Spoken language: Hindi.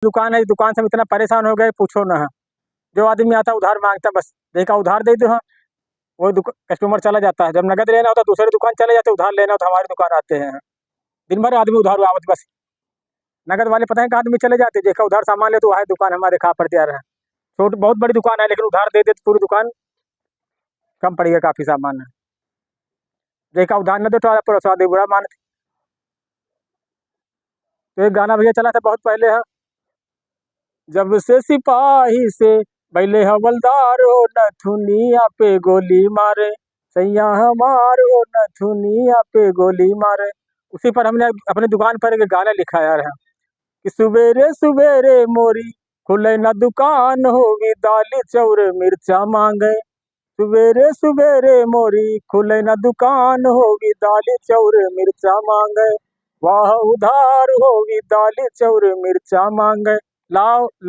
दुकान है, दुकान से हम इतना परेशान हो गए पूछो ना। जो आदमी आता है उधार मांगता, बस देखा उधार दे दो, हाँ वो कस्टमर चला जाता है। जब नगद लेना होता है दूसरी दुकान चले जाते, उधार लेना हो तो हमारी दुकान आते हैं। दिन भर आदमी उधार आवत, बस नगद वाले पता है कहाँ आदमी चले जाते, देखा उधार सामान ले तो वह दुकान हमारे खा पड़ तैयार है। छोटी बहुत बड़ी दुकान है लेकिन उधार दे दे तो पूरी दुकान कम पड़ेगा, काफी सामान है। देखा उधार न दे तो पड़ोसा दे बुरा मान। तो एक गाना भैया चला था बहुत पहले है, जब से सिपाही से बैले हवलदारो नथुनिया पे गोली मारे, सैया हमारो नथुनिया पे गोली मारे। उसी पर हमने अपनी दुकान पर एक गाना लिखा यार है कि सुबेरे सुबेरे मोरी खुले न दुकान होगी, दाल चौर मिर्चा मांगे। सुबेरे सुबेरे मोरी खुले न दुकान होगी, दाल चौर मिर्चा मांगे। वाह उधार होगी दाल चौर मिर्चा मांगे। लाओ